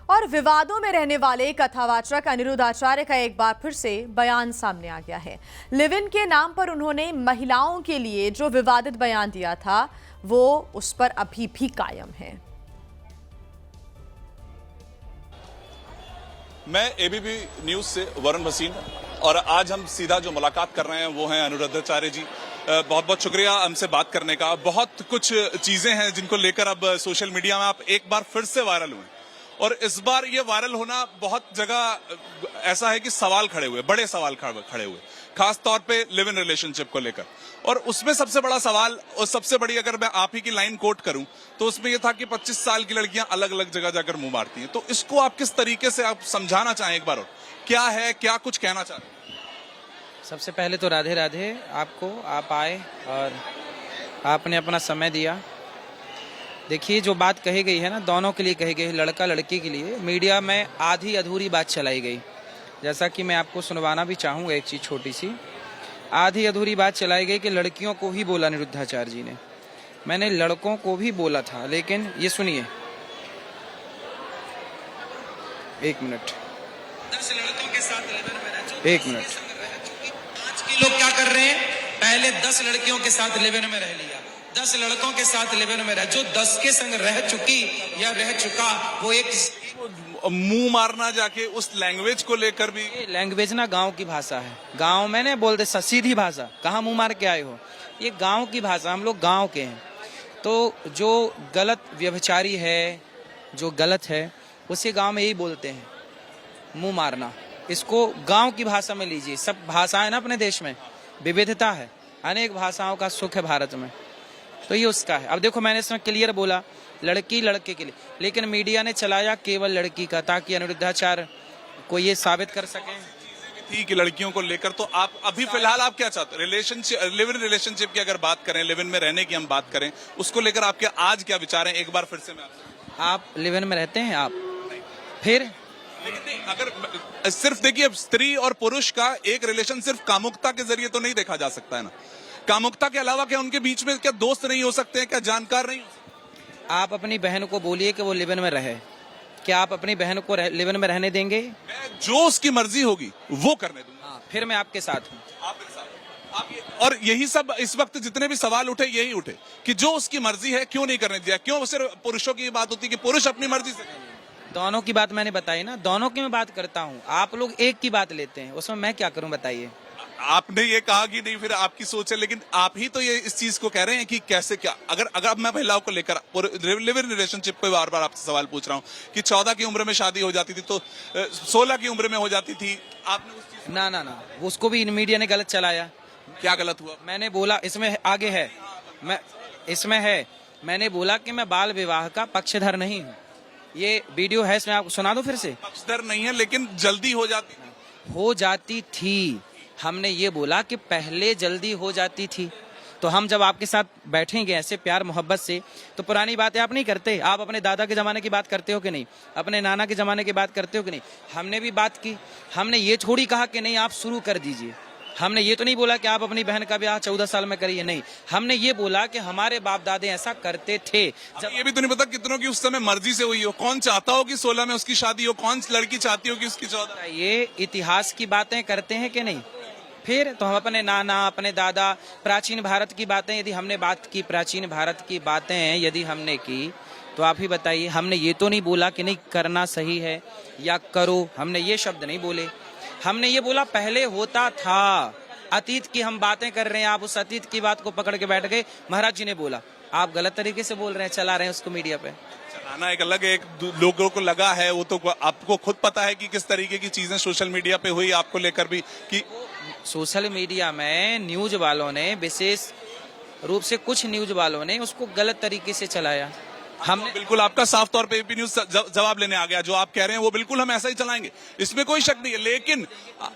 और विवादों में रहने वाले कथावाचक अनिरुद्ध आचार्य का एक बार फिर से बयान सामने आ गया है। लिव इन के नाम पर उन्होंने महिलाओं के लिए जो विवादित बयान दिया था वो उस पर अभी भी कायम है। मैं एबीपी न्यूज से वरुण भसीन और आज हम सीधा जो मुलाकात कर रहे हैं वो हैं अनिरुद्ध आचार्य जी। बहुत बहुत शुक्रिया हमसे बात करने का। बहुत कुछ चीजें हैं जिनको लेकर अब सोशल मीडिया में आप एक बार फिर से वायरल हुए और इस बार ये वायरल होना बहुत जगह ऐसा है कि सवाल खड़े हुए, बड़े सवाल खड़े हुए, खास तौर पे लिव इन रिलेशनशिप को लेकर। और उसमें सबसे बड़ा सवाल और सबसे बड़ी अगर मैं आप ही की लाइन कोट करूं तो उसमें यह था कि 25 साल की लड़कियां अलग अलग जगह जाकर मुंह मारती हैं। तो इसको आप किस तरीके से आप समझाना चाहें एक बार, और क्या है, क्या कुछ कहना चाहते हैं? सबसे पहले तो राधे राधे आपको, आप आए और आपने अपना समय दिया। देखिए, जो बात कही गई है ना, दोनों के लिए कही गई है, लड़का लड़की के लिए। मीडिया में आधी अधूरी बात चलाई गई, जैसा कि मैं आपको सुनवाना भी चाहूँगा एक चीज़ छोटी सी। आधी अधूरी बात चलाई गई कि लड़कियों को ही बोला अनिरुद्ध आचार्य जी ने। मैंने लड़कों को भी बोला था, लेकिन ये सुनिए, एक मिनट, 10 लड़कों के साथ एक मिनट। आज के लोग क्या कर रहे हैं? पहले 10 लड़कियों के साथ लिव इन में रह लिया, 10 लड़कों के साथ लिव इन में रह, जो 10 के संग रह चुकी या रह चुका वो एक मुंह मारना जाके उस लैंग्वेज को लेकर भी। लैंग्वेज ना गांव की भाषा है। गांव में नहीं बोलते सीधी भाषा, कहाँ मुंह मार के आए हो, ये गांव की भाषा, हम लोग गांव के हैं। तो जो गलत व्यभिचारी है, जो गलत है, उसे गांव में यही बोलते हैं, मुंह मारना। इसको गांव की भाषा में लीजिए। सब भाषाएं ना अपने देश में विविधता है, अनेक भाषाओं का सुख है भारत में, तो ये उसका है। अब देखो, मैंने इसमें क्लियर बोला लड़की लड़के के लिए, लेकिन मीडिया ने चलाया केवल लड़की का, ताकि अनिरुद्धाचार्य को ये साबित कर सके थी कि लड़कियों को लेकर। तो आप अभी फिलहाल आप क्या चाहते हैं? रिलेशनशिप, लिव इन रिलेशनशिप की अगर बात करें, लिव इन में रहने की हम बात करें, उसको लेकर आपके आज क्या विचार हैं? एक बार फिर से मैं आप लिव इन में रहते हैं आप, फिर लेकिन अगर सिर्फ देखिए, अब स्त्री और पुरुष का एक रिलेशन सिर्फ कामुकता के जरिए तो नहीं देखा जा सकता है ना। कामुकता के अलावा क्या उनके बीच में क्या दोस्त नहीं हो सकते हैं? क्या जानकार नहीं हो सकते? आप अपनी बहन को बोलिए कि वो लिव इन में रहे। क्या आप अपनी बहन को लिव इन में रहने देंगे? मैं जो उसकी मर्जी होगी वो करने दूंगा। हाँ, फिर मैं आपके साथ हूँ। आप मेरे साथ, आप ये, और यही सब इस वक्त जितने भी सवाल उठे यही उठे कि जो उसकी मर्जी है क्यों नहीं करने दिया। क्यों सिर्फ पुरुषों की बात होती है कि पुरुष अपनी मर्जी से? दोनों की बात मैंने बताई ना, दोनों की मैं बात करता हूँ। आप लोग एक की बात लेते हैं, उसमें मैं क्या करूँ बताइए? आपने ये कहा कि नहीं, फिर आपकी सोच है, लेकिन आप ही तो ये इस चीज को कह रहे हैं कि कैसे क्या। अगर मैं महिलाओं को लेकर लिव इन रिलेशनशिप पे बार बार आपसे सवाल पूछ रहा हूँ कि 14 की उम्र में शादी हो जाती थी तो 16 की उम्र में हो जाती थी, आपने उस चीज ना, उसको भी मीडिया ने गलत चलाया। क्या गलत हुआ? मैंने बोला, इसमें आगे है, मैं इसमें है, मैंने बोला कि मैं बाल विवाह का पक्षधर नहीं हूँ। ये वीडियो है, इसमें आपको सुना दूं फिर से? पक्षधर नहीं है, लेकिन जल्दी हो जाती थी। हमने ये बोला कि पहले जल्दी हो जाती थी। तो हम जब आपके साथ बैठेंगे ऐसे प्यार मोहब्बत से, तो पुरानी बातें आप नहीं करते। आप अपने दादा के जमाने की बात करते हो कि नहीं? अपने नाना के जमाने की बात करते हो कि नहीं? हमने भी बात की। हमने ये थोड़ी कहा कि नहीं आप शुरू कर दीजिए। हमने ये तो नहीं बोला कि आप अपनी बहन का ब्याह 14 साल में करिए, नहीं। हमने ये बोला कि हमारे बाप दादे ऐसा करते थे। जब ये भी तो नहीं पता कितनों की उस समय मर्जी से हुई हो। कौन चाहता हो कि 16 में उसकी शादी हो? कौन लड़की चाहती हो कि उसकी 14? ये इतिहास की बातें करते हैं कि नहीं? फिर तो हम अपने नाना, अपने दादा, प्राचीन भारत की बातें, यदि हमने बात की, प्राचीन भारत की बातें यदि हमने की, तो आप ही बताइए। हमने ये तो नहीं बोला कि नहीं करना सही है या करो, हमने ये शब्द नहीं बोले। हमने ये बोला पहले होता था। अतीत की हम बातें कर रहे हैं, आप उस अतीत की बात को पकड़ के बैठ गए। महाराज जी ने बोला, आप गलत तरीके से बोल रहे हैं, चला रहे हैं उसको मीडिया पे। चलाना एक अलग है, एक लोगों को लगा है, वो तो आपको खुद पता है कि किस तरीके की चीजें सोशल मीडिया पे हुई आपको लेकर भी। कि सोशल मीडिया में न्यूज वालों ने, विशेष रूप से कुछ न्यूज वालों ने उसको गलत तरीके से चलाया। हमने बिल्कुल आपका साफ तौर पे एबीपी न्यूज जवाब लेने आ गया। जो आप कह रहे हैं वो बिल्कुल हम ऐसा ही चलाएंगे, इसमें कोई शक नहीं है। लेकिन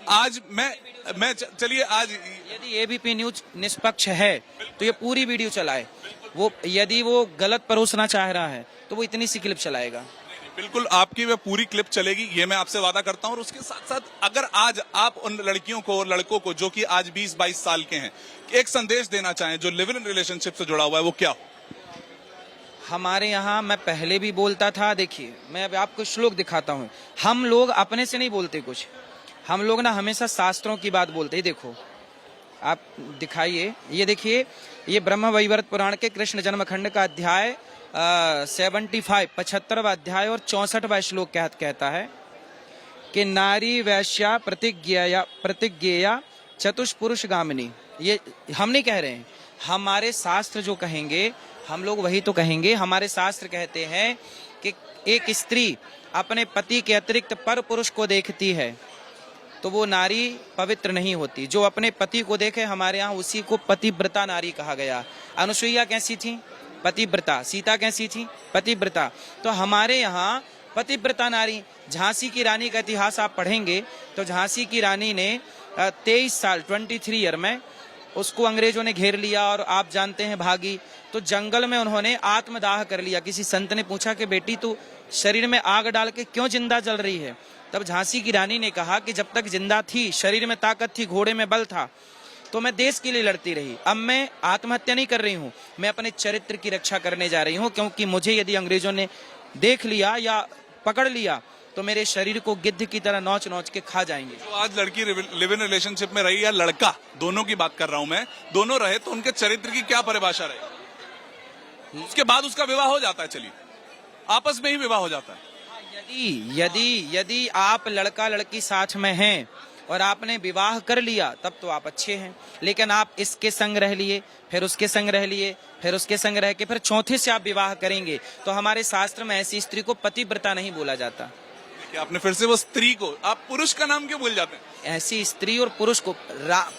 आज मैं चलिए, आज यदि एबीपी न्यूज निष्पक्ष है तो ये पूरी वीडियो चलाए। वो यदि वो गलत परोसना चाह रहा है तो वो इतनी सी क्लिप चलाएगा। बिल्कुल आपकी वह पूरी क्लिप चलेगी, ये मैं आपसे वादा करता हूं। और उसके साथ साथ अगर आज आप उन लड़कियों को और लड़कों को जो कि आज 20-22 साल के हैं, एक संदेश देना चाहें जो लिव इन रिलेशनशिप से जुड़ा हुआ है, वो क्या हो? हमारे यहाँ मैं पहले भी बोलता था। देखिए मैं अब आपको श्लोक दिखाता हूँ। हम लोग अपने से नहीं बोलते कुछ, हम लोग ना हमेशा शास्त्रों की बात बोलते हैं। देखो आप दिखाइए, ये देखिए, ये ब्रह्म वैवर्त पुराण के कृष्ण जन्मखंड का अध्याय 75वां अध्याय और 64वां श्लोक कहता है कि नारी वैश्या प्रतिज्ञेया चतुष्पुरुष गामिनी। ये हम नहीं कह रहे हैं, हमारे शास्त्र जो कहेंगे हम लोग वही तो कहेंगे। हमारे शास्त्र कहते हैं कि एक स्त्री अपने पति के अतिरिक्त पर पुरुष को देखती है तो वो नारी पवित्र नहीं होती। जो अपने पति को देखे, हमारे यहाँ उसी को पतिव्रता नारी कहा गया। अनुसुईया कैसी थी? पतिव्रता। सीता कैसी थी? पतिव्रता। तो हमारे यहाँ पतिव्रता नारी। झांसी की रानी का इतिहास आप पढ़ेंगे तो झांसी की रानी ने 23 साल 23 ईयर में उसको अंग्रेजों ने घेर लिया और आप जानते हैं भागी। तो जंगल में उन्होंने आत्मदाह कर लिया। किसी संत ने पूछा कि बेटी तू शरीर में आग डाल के क्यों जिंदा जल रही है? तब झांसी की रानी ने कहा कि जब तक जिंदा थी, शरीर में ताकत थी, घोड़े में बल था, तो मैं देश के लिए लड़ती रही। अब मैं आत्महत्या नहीं कर रही हूँ, मैं अपने चरित्र की रक्षा करने जा रही हूँ, क्योंकि मुझे यदि अंग्रेजों ने देख लिया या पकड़ लिया तो मेरे शरीर को गिद्ध की तरह नोच नोच के खा जाएंगे। जो आज लड़की लिव इन रिलेशनशिप में रही या लड़का, दोनों की बात कर रहा हूं मैं, दोनों रहे तो उनके चरित्र की क्या परिभाषा रही? उसके बाद उसका विवाह हो जाता है, चलिए आपस में ही विवाह हो जाता है। यदि आप लड़का लड़की साथ में हैं और आपने विवाह कर लिया तब तो आप अच्छे हैं, लेकिन आप इसके संग रह लिए, फिर उसके संग रह लिए, फिर उसके संग रह के फिर चौथे से आप विवाह करेंगे तो हमारे शास्त्र में ऐसी स्त्री को पतिव्रता नहीं बोला जाता। आपने फिर से वो स्त्री को, आप पुरुष का नाम क्यों भूल जाते हैं? ऐसी स्त्री और पुरुष को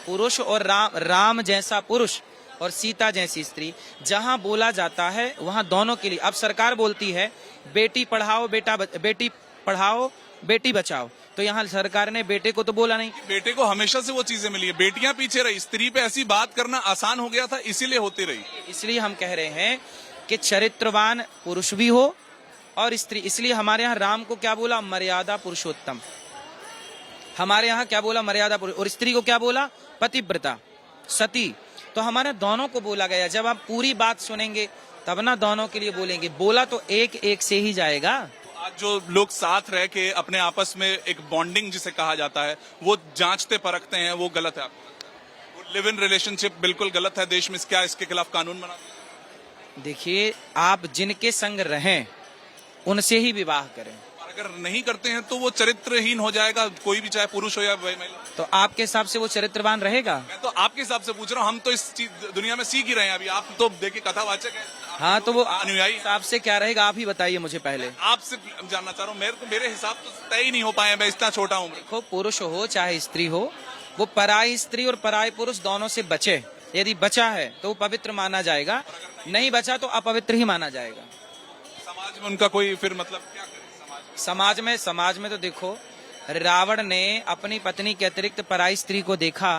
पुरुष और राम जैसा पुरुष और सीता जैसी स्त्री जहां बोला जाता है वहां दोनों के लिए। अब सरकार बोलती है बेटी पढ़ाओ बेटी पढ़ाओ बेटी बचाओ, तो यहाँ सरकार ने बेटे को तो बोला नहीं। बेटे को हमेशा से वो चीजें मिली है, बेटियां पीछे रही, स्त्री पे ऐसी बात करना आसान हो गया था, इसीलिए होती रही। इसलिए हम कह रहे हैं कि चरित्रवान पुरुष भी हो और स्त्री। इसलिए हमारे यहाँ राम को क्या बोला? मर्यादा पुरुषोत्तम। हमारे यहाँ क्या बोला? मर्यादा पुरुष। और स्त्री को क्या बोला? पतिव्रता, सती। तो हमारे दोनों को बोला गया। जब आप पूरी बात सुनेंगे तब ना दोनों के लिए बोलेंगे। बोला तो एक एक से ही जाएगा। आज जो लोग साथ रह के अपने आपस में एक बॉन्डिंग जिसे कहा जाता है वो जांचते परखते हैं, वो गलत है। लिव इन रिलेशनशिप बिल्कुल गलत है देश में। क्या इसके खिलाफ कानून बना? देखिए, आप जिनके संग रहें उनसे ही विवाह करें। अगर नहीं करते हैं तो वो चरित्रहीन हो जाएगा, कोई भी, चाहे पुरुष हो या महिला। तो आपके हिसाब से वो चरित्रवान रहेगा? मैं तो आपके हिसाब से पूछ रहा हूँ, हम तो इस दुनिया में सीख ही रहे हैं अभी। आप तो देखिए कथावाचक हैं। हाँ, तो वो अनुयायी हिसाब से क्या रहेगा आप ही बताइए मुझे पहले। आपसे जानना चाह रहा हूँ। मेरे हिसाब तो तय ही नहीं हो पाए, मैं इतना छोटा हूँ। देखो, पुरुष हो चाहे स्त्री हो, वो पराई स्त्री और पराई पुरुष दोनों से बचे। यदि बचा है तो वो पवित्र माना जाएगा, नहीं बचा तो अपवित्र ही माना जाएगा। समाज में उनका कोई फिर मतलब क्या करे? समाज में तो देखो, रावण ने अपनी पत्नी के अतिरिक्त पराई स्त्री को देखा,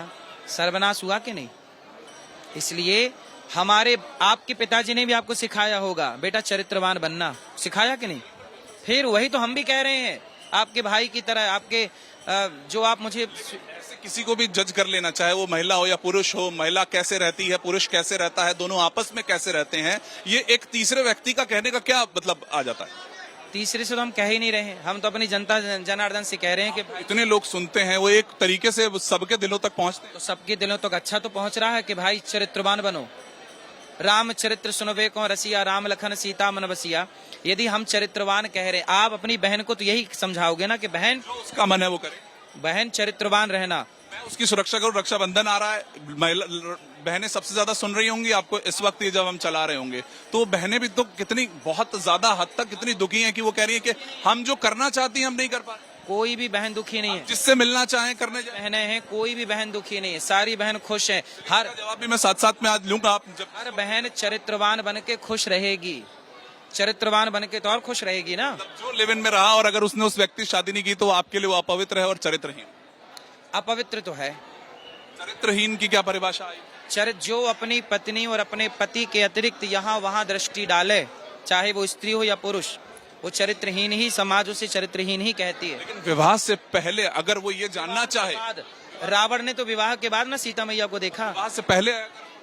सर्वनाश हुआ कि नहीं? इसलिए आपके पिताजी ने भी आपको सिखाया होगा बेटा चरित्रवान बनना, सिखाया कि नहीं? फिर वही तो हम भी कह रहे हैं आपके भाई की तरह। आपके जो आप मुझे ऐसे किसी को भी जज कर लेना, चाहे वो महिला हो या पुरुष हो। महिला कैसे रहती है, पुरुष कैसे रहता है, दोनों आपस में कैसे रहते हैं, ये एक तीसरे व्यक्ति का कहने का क्या मतलब आ जाता है? तीसरे से तो हम कह ही नहीं रहे हैं, हम तो अपनी जनता जनार्दन से कह रहे हैं कि इतने लोग सुनते हैं, वो एक तरीके से सबके दिलों तक पहुंचते हैं। तो सबके दिलों तक अच्छा तो पहुंच रहा है कि भाई चरित्रवान बनो। राम चरित्र सुनबे को रसिया, राम लखन सीता मन बसिया। यदि हम चरित्रवान कह रहे, आप अपनी बहन को तो यही समझाओगे ना कि बहन, उसका मन है वो करे, बहन चरित्रवान रहना, मैं उसकी सुरक्षा करूं। रक्षाबंधन आ रहा है, बहनें सबसे ज्यादा सुन रही होंगी आपको इस वक्त, ये जब हम चला रहे होंगे तो बहनें भी तो कितनी बहुत ज्यादा हद तक कितनी दुखी हैं कि वो कह रही है कि हम जो करना चाहती हैं हम नहीं कर पा रहे। कोई भी बहन दुखी नहीं है। जिससे मिलना चाहें करने जाए, बहनें हैं, कोई भी बहन दुखी नहीं है, सारी बहन खुश है। हर जवाब भी मैं साथ साथ में आज लूंगा। आप जब हर बहन चरित्रवान बन के खुश रहेगी, चरित्रवान बन के तो और खुश रहेगी ना। जो लिव इन में रहा और अगर उसने उस व्यक्ति से शादी नहीं की तो आपके लिए वो अपवित्र है और चरित्रहीन। अपवित्र तो है। चरित्रहीन की क्या परिभाषा आई? जो अपनी पत्नी और अपने पति के अतिरिक्त यहाँ वहाँ दृष्टि डाले, चाहे वो स्त्री हो या पुरुष, वो चरित्रहीन ही, समाज उसे चरित्रहीन ही कहती है। लेकिन विवाह से पहले अगर वो ये जानना चाहे, रावण ने तो विवाह के बाद ना सीता मैया को देखा। विवाह से पहले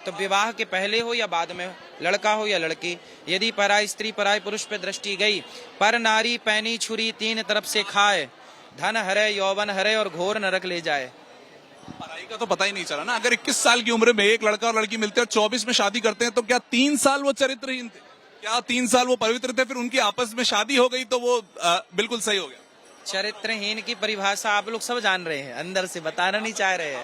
तो विवाह के पहले हो या बाद में, लड़का हो या लड़की, यदि पराई स्त्री पराई पुरुष पे दृष्टि गई, पर नारी पैनी छुरी तीन तरफ से खाए, धन हरे यौवन हरे और घोर नरक ले जाए। पढ़ाई का तो पता ही नहीं चला ना। अगर 21 साल की उम्र में एक लड़का और लड़की मिलते हैं और 24 में शादी करते हैं, तो क्या 3 साल वो चरित्रहीन थे? क्या 3 साल वो पवित्र थे, फिर उनकी आपस में शादी हो गई तो वो बिल्कुल सही हो गया? चरित्रहीन की परिभाषा आप लोग सब जान रहे हैं, अंदर से बताना नहीं चाह रहे हैं।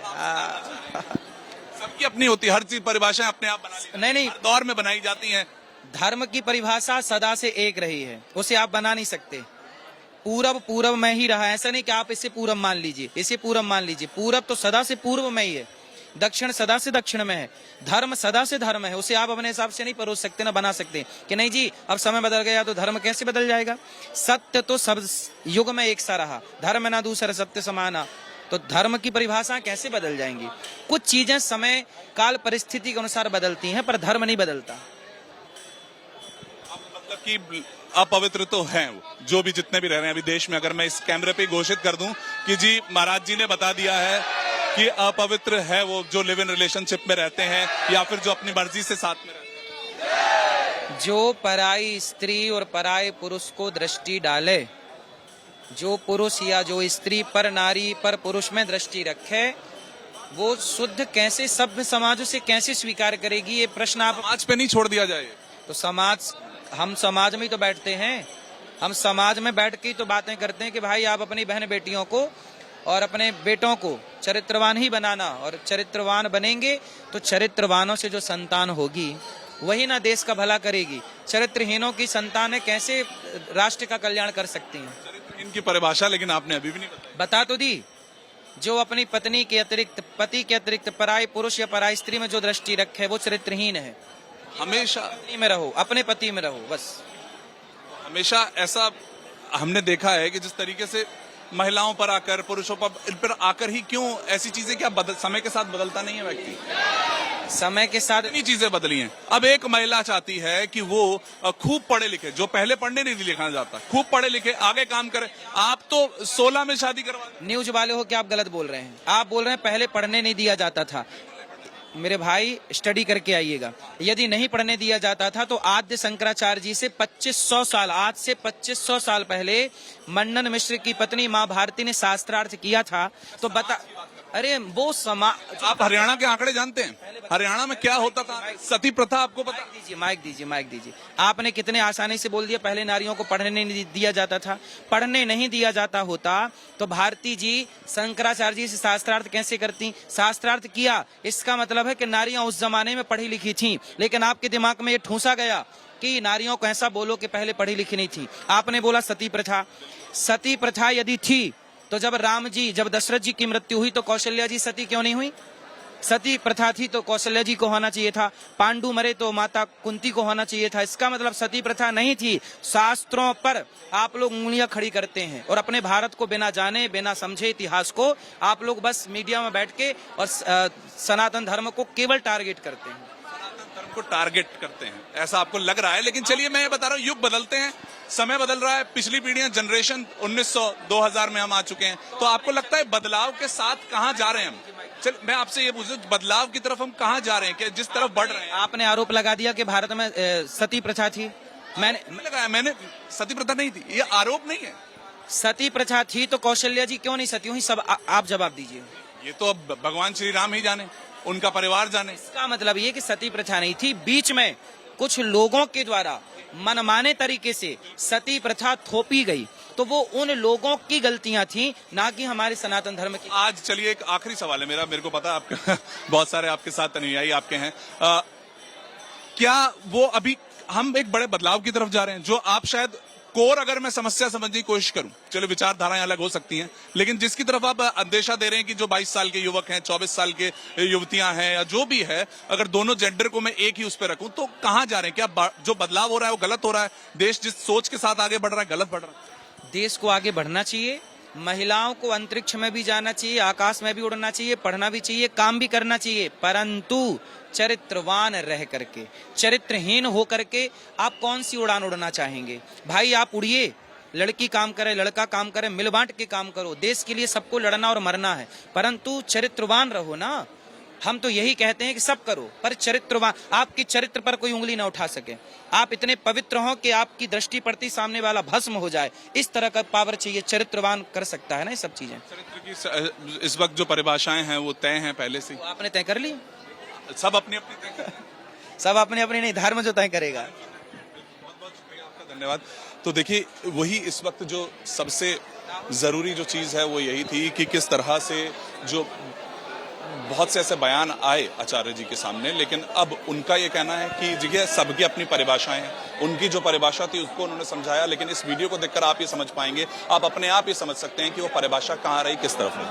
सबकी अपनी होती है, हर चीज परिभाषाएं अपने आप बना ली, नहीं, हर दौर में बनाई जाती हैं। धर्म की परिभाषा सदा से एक रही है, उसे आप बना नहीं सकते। पूरब पूरब में ही रहा, ऐसा नहीं कि आप इसे पूरब मान लीजिए, इसे पूरब मान लीजिए। पूरब तो सदा से पूर्व में ही है, दक्षिण सदा से दक्षिण में है, धर्म सदा से धर्म है। उसे आप अपने हिसाब से नहीं परोस सकते, ना बना सकते कि नहीं जी अब समय बदल गया तो धर्म कैसे बदल जाएगा। सत्य तो सब युग में एक सा रहा, धर्म ना दूसरा सत्य समाना। तो धर्म की परिभाषा कैसे बदल जाएंगी? कुछ चीजें समय काल परिस्थिति के अनुसार बदलती हैं, पर धर्म नहीं बदलता। मतलब कि अपवित्र तो हैं वो, जो भी जितने भी रह रहे हैं अभी देश में। अगर मैं इस कैमरे पे घोषित कर दूं कि जी महाराज जी ने बता दिया है कि अपवित्र है वो जो लिव इन रिलेशनशिप में रहते हैं या फिर जो अपनी मर्जी से साथ में रहते हैं। जो पराई स्त्री और पराये पुरुष को दृष्टि डाले, जो पुरुष या जो स्त्री पर नारी पर पुरुष में दृष्टि रखे, वो शुद्ध कैसे सभ्य समाज से कैसे स्वीकार करेगी? ये प्रश्न आप समाज पे नहीं छोड़ दिया जाए तो समाज, हम समाज में ही तो बैठते हैं, हम समाज में बैठ के ही तो बातें करते हैं कि भाई आप अपनी बहन बेटियों को और अपने बेटों को चरित्रवान ही बनाना, और चरित्रवान बनेंगे तो चरित्रवानों से जो संतान होगी वही ना देश का भला करेगी। चरित्रहीनों की संतानें कैसे राष्ट्र का कल्याण कर सकती हैं? चरित्रहीन की परिभाषा लेकिन आपने अभी भी नहीं बताई। बता तो दी। जो अपनी पत्नी के अतिरिक्त, पति के अतिरिक्त पराई पुरुष या पराई स्त्री में जो दृष्टि रखे वो चरित्रहीन है। हमेशा पत्नी में रहो, अपने पति में रहो, बस। हमेशा ऐसा हमने देखा है कि जिस तरीके से महिलाओं पर आकर, पुरुषों पर, इन पर आकर ही क्यों ऐसी चीजें क्या समय के साथ बदलता नहीं है व्यक्ति? समय के साथ इतनी चीजें बदली हैं। अब एक महिला चाहती है कि वो खूब पढ़े लिखे, जो पहले पढ़ने नहीं लिखा जाता, खूब पढ़े लिखे आगे काम करे। आप तो 16 में शादी करवा। न्यूज वाले हो क्या आप गलत बोल रहे हैं? आप बोल रहे हैं पहले पढ़ने नहीं दिया जाता था। मेरे भाई स्टडी करके आइएगा, यदि नहीं पढ़ने दिया जाता था तो आद्य शंकराचार्य जी से 2500 साल, आज से 2500 साल पहले मंडन मिश्र की पत्नी माँ भारती ने शास्त्रार्थ किया था। तो बता, अरे वो आप हरियाणा के आंकड़े जानते हैं? हरियाणा में क्या होता था? सती प्रथा आपको पता? माइक दीजिए। आपने कितने आसानी से बोल दिया पहले नारियों को पढ़ने नहीं दिया जाता था। पढ़ने नहीं दिया जाता होता तो भारती जी शंकराचार्य जी से शास्त्रार्थ कैसे करती? शास्त्रार्थ किया, इसका मतलब है कि नारियां उस जमाने में पढ़ी लिखी थीं, लेकिन आपके दिमाग में ये ठूंसा गया कि नारियों को ऐसा बोलो कि पहले पढ़ी लिखी नहीं थी। आपने बोला सती प्रथा। सती प्रथा यदि थी तो जब राम जी, जब दशरथ जी की मृत्यु हुई तो कौशल्या जी सती क्यों नहीं हुई? सती प्रथा थी तो कौशल्या जी को होना चाहिए था। पांडु मरे तो माता कुंती को होना चाहिए था। इसका मतलब सती प्रथा नहीं थी। शास्त्रों पर आप लोग उंगलियां खड़ी करते हैं और अपने भारत को बिना जाने बिना समझे इतिहास को आप लोग बस मीडिया में बैठ के और सनातन धर्म को केवल टारगेट करते हैं। धर्म को टारगेट करते हैं ऐसा आपको लग रहा है, लेकिन चलिए मैं ये बता रहा हूँ, युग बदलते हैं, समय बदल रहा है। पिछली पीढ़ियां, जनरेशन 1900 2000 में हम आ चुके हैं, तो आपको लगता है बदलाव के साथ कहां जा रहे हैं हम? चल मैं आपसे ये पूछूं, बदलाव की तरफ हम कहां जा रहे हैं, कि जिस तरफ बढ़ रहे हैं? आपने आरोप लगा दिया कि भारत में सती प्रथा थी। मैंने सती प्रथा नहीं थी, ये आरोप नहीं है। सती प्रथा थी तो कौशल्या जी क्यों नहीं सती हुई? सब आप जवाब दीजिए। ये तो अब भगवान श्री राम ही जाने, उनका परिवार जाने। इसका मतलब ये कि सती प्रथा नहीं थी, बीच में कुछ लोगों के द्वारा मनमाने तरीके से सती प्रथा थोपी गई, तो वो उन लोगों की गलतियां थी, ना कि हमारे सनातन धर्म की। आज चलिए एक आखिरी सवाल है मेरा, मेरे को पता है आपके बहुत सारे आपके साथ अनुयायी आपके हैं, क्या वो अभी हम एक बड़े बदलाव की तरफ जा रहे हैं? जो आप शायद कोर, अगर मैं समस्या समझने की कोशिश करूं, चलो विचारधाराएं अलग हो सकती हैं, लेकिन जिसकी तरफ आप अंदेशा दे रहे हैं कि जो 22 साल के युवक हैं, 24 साल के युवतियां हैं, या जो भी है, अगर दोनों जेंडर को मैं एक ही उस पर रखूं तो कहां जा रहे हैं? क्या जो बदलाव हो रहा है वो गलत हो रहा है? देश जिस सोच के साथ आगे बढ़ रहा है गलत बढ़ रहा है? देश को आगे बढ़ना चाहिए, महिलाओं को अंतरिक्ष में भी जाना चाहिए, आकाश में भी उड़ना चाहिए, पढ़ना भी चाहिए, काम भी करना चाहिए, परंतु चरित्रवान रह करके, चरित्रहीन हो करके आप कौन सी उड़ान उड़ना चाहेंगे? भाई आप उड़िए, लड़की काम करे, लड़का काम करे, मिल बांट के काम करो। देश के लिए सबको लड़ना और मरना है, परंतु चरित्रवान रहो ना। हम तो यही कहते हैं कि सब करो, पर चरित्रवान, आपकी चरित्र पर कोई उंगली न उठा सके। आप इतने पवित्र हो कि आपकी दृष्टि पड़ती सामने वाला भस्म हो जाए, इस तरह का पावर चाहिए। चरित्रवान कर सकता है ना ये सब चीजें। चरित्र की इस वक्त जो परिभाषाएं हैं वो तय हैं पहले से ही? तो आपने तय कर ली, सब अपनी अपनी तय कर। सब अपने अपने नहीं, धर्म जो तय करेगा। बहुत बहुत शुक्रिया आपका, धन्यवाद। तो देखिए, वही इस वक्त जो सबसे जरूरी जो चीज है वो यही थी कि किस तरह से जो बहुत से ऐसे बयान आए आचार्य जी के सामने, लेकिन अब उनका ये कहना है कि देखिए सबकी अपनी परिभाषाएं हैं, उनकी जो परिभाषा थी उसको उन्होंने समझाया, लेकिन इस वीडियो को देखकर आप ये समझ पाएंगे, आप अपने आप ये समझ सकते हैं कि वो परिभाषा कहाँ रही, किस तरफ रही।